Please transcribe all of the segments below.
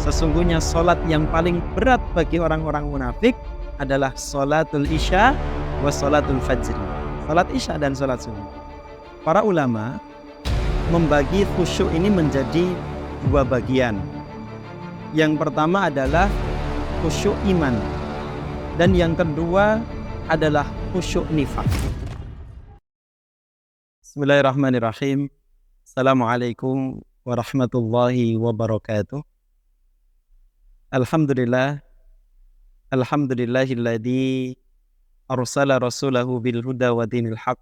Sesungguhnya solat yang paling berat bagi orang-orang munafik adalah solatul isya wa solatul fajr. Salat isya dan salat subuh. Para ulama membagi khusyuk ini menjadi dua bagian. Yang pertama adalah khusyuk iman, dan yang kedua adalah khusyuk nifak. Bismillahirrahmanirrahim. Assalamualaikum warahmatullahi wabarakatuh. Alhamdulillah, alhamdulillahilladzi arsala rasulahu bil huda wa dinil haq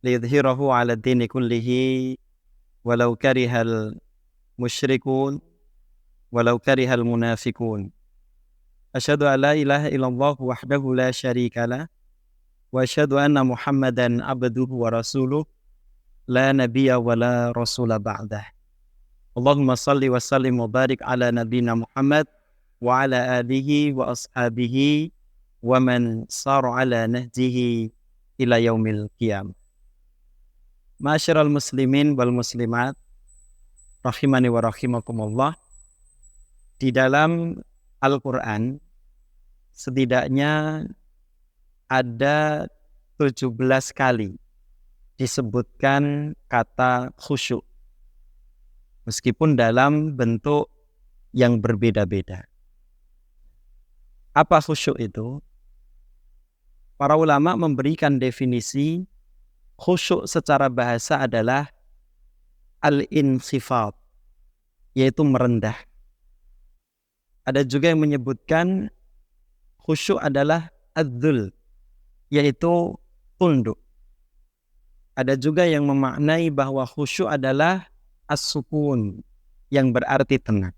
liyudhhirahu 'ala dini kullihi walau karihal musyrikun walau karihal munafikun. Asyhadu an la ilaha illallah wahdahu la syarikalah wa asyhadu anna Muhammadan abduhu wa rasuluh la nabiyya wa la rasula ba'dah. Allahumma salli wa sallim wa barik ala nabina Muhammad wa ala alihi wa ashabihi wa man sara ala nahjihi ila yaumil qiyamah. Ma'asyiral muslimin wal muslimat rahimani wa rahimakumullah. Di dalam Al-Quran setidaknya ada 17 kali disebutkan kata khusyuk, meskipun dalam bentuk yang berbeda-beda. Apa khusyuk itu? Para ulama memberikan definisi khusyuk secara bahasa adalah al-insifat, yaitu merendah. Ada juga yang menyebutkan khusyuk adalah adzul, yaitu tunduk. Ada juga yang memaknai bahwa khusyuk adalah as-sukun, yang berarti tenang.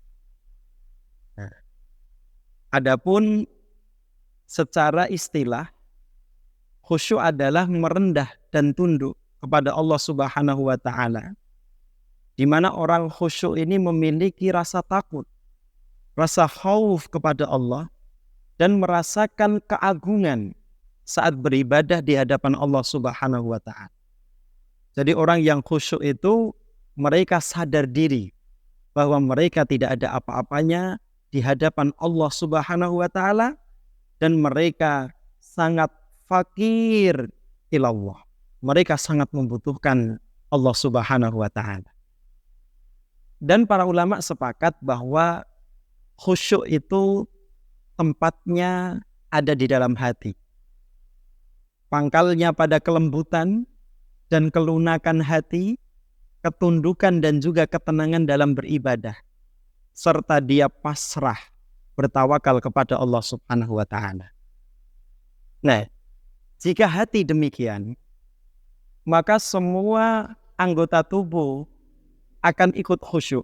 Nah, adapun secara istilah, khusyuk adalah merendah dan tunduk kepada Allah Subhanahu wa Ta'ala, di mana orang khusyuk ini memiliki rasa takut, rasa khauf kepada Allah, dan merasakan keagungan saat beribadah di hadapan Allah Subhanahu wa Ta'ala. Jadi orang yang khusyuk itu mereka sadar diri bahwa mereka tidak ada apa-apanya di hadapan Allah Subhanahu wa Ta'ala, dan mereka sangat fakir ilallah. Mereka sangat membutuhkan Allah Subhanahu wa Ta'ala. Dan para ulama sepakat bahwa khusyuk itu tempatnya ada di dalam hati. Pangkalnya pada kelembutan dan kelunakan hati, ketundukan dan juga ketenangan dalam beribadah, serta dia pasrah bertawakal kepada Allah Subhanahu wa Ta'ala. Nah, jika hati demikian, maka semua anggota tubuh akan ikut khusyuk.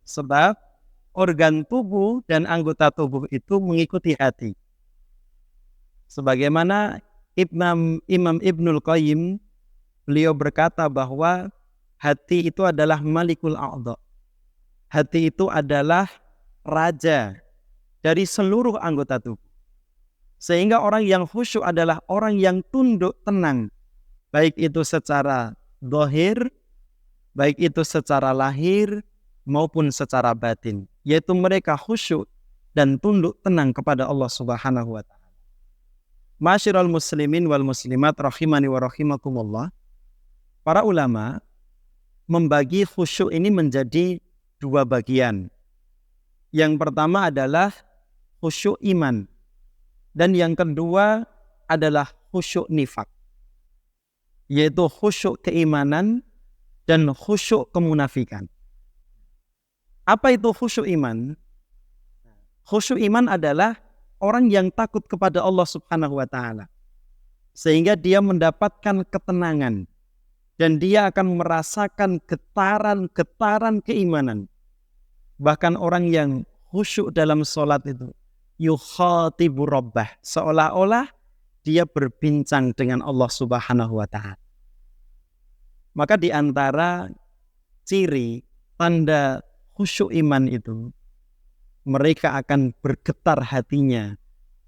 Sebab organ tubuh dan anggota tubuh itu mengikuti hati. Sebagaimana Imam Ibnul Qayyim, beliau berkata bahwa hati itu adalah malikul a'dha. Hati itu adalah raja dari seluruh anggota tubuh. Sehingga orang yang khusyuk adalah orang yang tunduk tenang, baik itu secara zahir, baik itu secara lahir maupun secara batin, yaitu mereka khusyuk dan tunduk tenang kepada Allah Subhanahu wa Ta'ala. Ma'asyiral muslimin wal muslimat rahimani wa rahimakumullah. Para ulama membagi khusyuk ini menjadi dua bagian. Yang pertama adalah khusyuk iman, dan yang kedua adalah khusyuk nifak, yaitu khusyuk keimanan dan khusyuk kemunafikan. Apa itu khusyuk iman? Khusyuk iman adalah orang yang takut kepada Allah Subhanahu wa Ta'ala, sehingga dia mendapatkan ketenangan dan dia akan merasakan getaran-getaran keimanan. Bahkan orang yang khusyuk dalam sholat itu yukhatibu rabbah, seolah-olah dia berbincang dengan Allah Subhanahu wa Ta'ala. Maka di antara ciri tanda khusyuk iman itu, mereka akan bergetar hatinya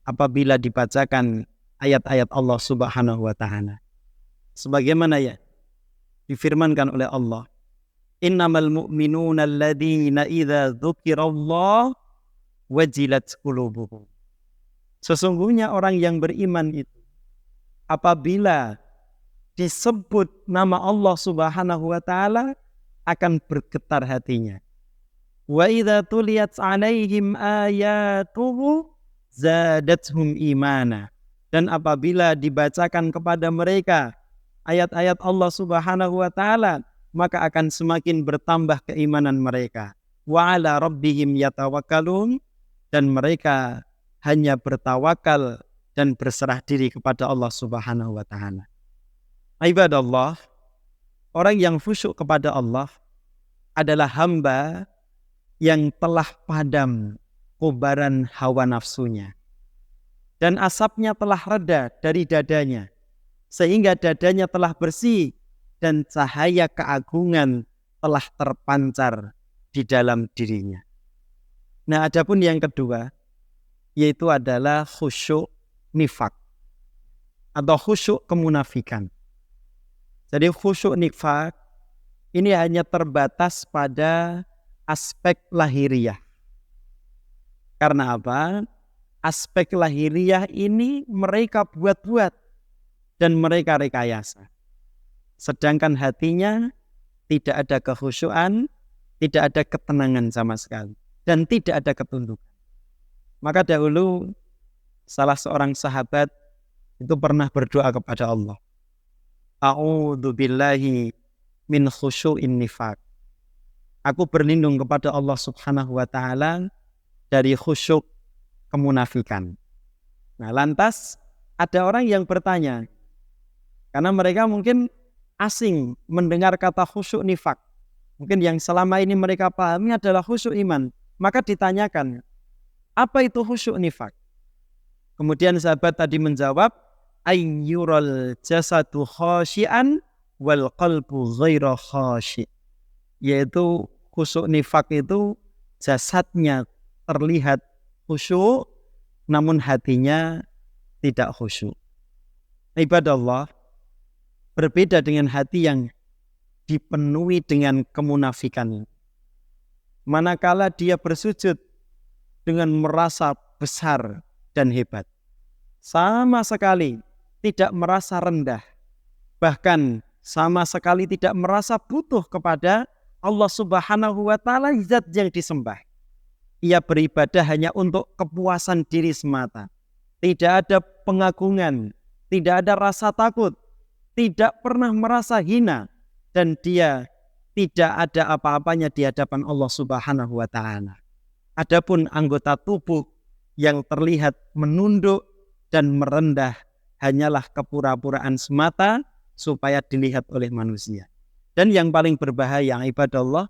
apabila dibacakan ayat-ayat Allah Subhanahu wa Ta'ala. Sebagaimana ya difirmankan oleh Allah, Innamal mu'minuna alladzina idza dzukirallah wajilat qulubuhum. Sesungguhnya orang yang beriman itu apabila disebut nama Allah Subhanahu wa taala akan bergetar hatinya. Wa idza tuliyat 'alaihim ayatuhu zadatuhum imana. Dan apabila dibacakan kepada mereka ayat-ayat Allah Subhanahu wa taala, maka akan semakin bertambah keimanan mereka. Wa 'ala rabbihim yatawakkalun, dan mereka hanya bertawakal dan berserah diri kepada Allah Subhanahu wa taala. Ibadallah, orang yang khusyuk kepada Allah adalah hamba yang telah padam kobaran hawa nafsunya dan asapnya telah reda dari dadanya, sehingga dadanya telah bersih dan cahaya keagungan telah terpancar di dalam dirinya. Nah, adapun yang kedua yaitu adalah khusyuk nifak atau khusyuk kemunafikan. Jadi khusyuk nifak ini hanya terbatas pada aspek lahiriah. Karena apa? Aspek lahiriah ini mereka buat-buat dan mereka rekayasa. Sedangkan hatinya tidak ada kekhusyuan, tidak ada ketenangan sama sekali, dan tidak ada ketundukan. Maka dahulu salah seorang sahabat itu pernah berdoa kepada Allah. A'udzu billahi min khusyu'in nifaq. Aku berlindung kepada Allah Subhanahu wa taala dari khusyuk kemunafikan. Nah, lantas ada orang yang bertanya, karena mereka mungkin asing mendengar kata khusyuk nifaq. Mungkin yang selama ini mereka pahami adalah khusyuk iman. Maka ditanyakan, apa itu khusyuk nifaq? Kemudian sahabat tadi menjawab, ayyural jasadu khasyian wal qalbu ghaira khasyi. Yaitu khusyuk nifaq itu jasadnya terlihat khusyuk namun hatinya tidak khusyuk. Ibadallah, berbeda dengan hati yang dipenuhi dengan kemunafikan. Manakala dia bersujud dengan merasa besar dan hebat, sama sekali tidak merasa rendah, bahkan sama sekali tidak merasa butuh kepada Allah Subhanahu wa taala, zat yang disembah. Ia beribadah hanya untuk kepuasan diri semata. Tidak ada pengagungan, tidak ada rasa takut, tidak pernah merasa hina, dan dia tidak ada apa-apanya di hadapan Allah Subhanahu wa taala. Adapun anggota tubuh yang terlihat menunduk dan merendah hanyalah kepura-puraan semata supaya dilihat oleh manusia. Dan yang paling berbahaya, ibadallah,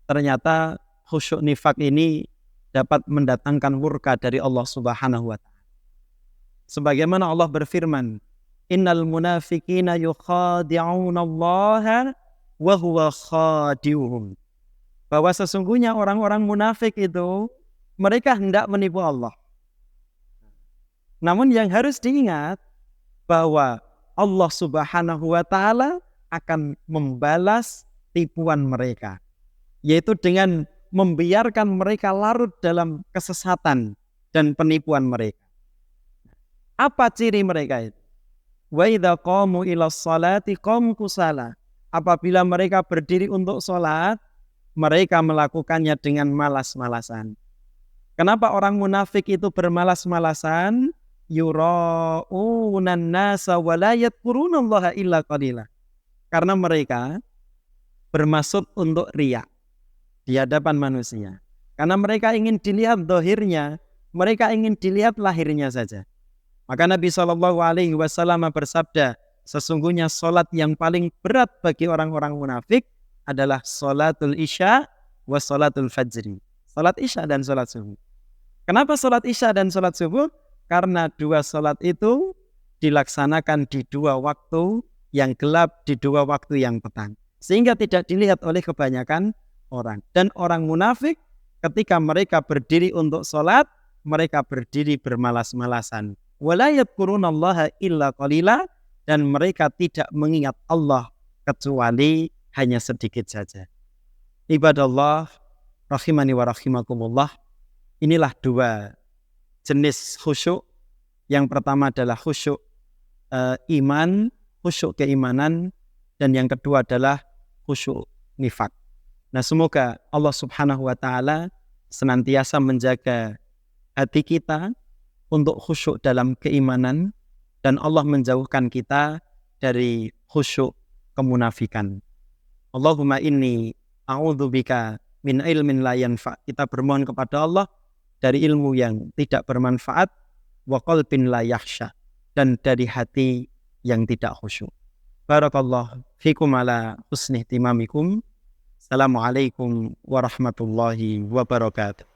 ternyata khusyuk nifak ini dapat mendatangkan murka dari Allah Subhanahu wa taala. Sebagaimana Allah berfirman, innal munafiqina yukhadi'una Allah wa huwa khadi'uhum. Bahwa sesungguhnya orang-orang munafik itu mereka hendak menipu Allah. Namun yang harus diingat bahwa Allah Subhanahu wa taala akan membalas tipuan mereka, yaitu dengan membiarkan mereka larut dalam kesesatan dan penipuan mereka. Apa ciri mereka itu? Wa idza qamu ila sholati qamu kusala. Apabila mereka berdiri untuk sholat, mereka melakukannya dengan malas-malasan. Kenapa orang munafik itu bermalas-malasan? Yura'unan nasa wa la yadhkurunallaha illa qalila. Karena mereka bermaksud untuk riya di hadapan manusia. Karena mereka ingin dilihat zahirnya, mereka ingin dilihat lahirnya saja. Maka Nabi SAW bersabda, sesungguhnya solat yang paling berat bagi orang-orang munafik adalah solatul isya wa solatul fajri. Solat isya dan solat subuh. Kenapa solat isya dan solat subuh? Karena dua solat itu dilaksanakan di dua waktu yang gelap, di dua waktu yang petang. Sehingga tidak dilihat oleh kebanyakan orang. Dan orang munafik ketika mereka berdiri untuk solat, mereka berdiri bermalas-malasan. Wala yadhkurunallaha illa qalila, dan mereka tidak mengingat Allah kecuali hanya sedikit saja. Ibadallah rahimani wa rahimakumullah. Inilah dua jenis khusyuk. Yang pertama adalah khusyuk iman, khusyuk keimanan, dan yang kedua adalah khusyuk nifak. Nah, semoga Allah Subhanahu wa taala senantiasa menjaga hati kita untuk khusyuk dalam keimanan, dan Allah menjauhkan kita dari khusyuk kemunafikan. Allahumma inni a'udzubika min ilmin la yanfa. Kita bermohon kepada Allah dari ilmu yang tidak bermanfaat, wa qalbin la yakhsha, dan dari hati yang tidak khusyuk. Barakallahu fikum ala husni ihtimamikum. Assalamualaikum warahmatullahi wabarakatuh.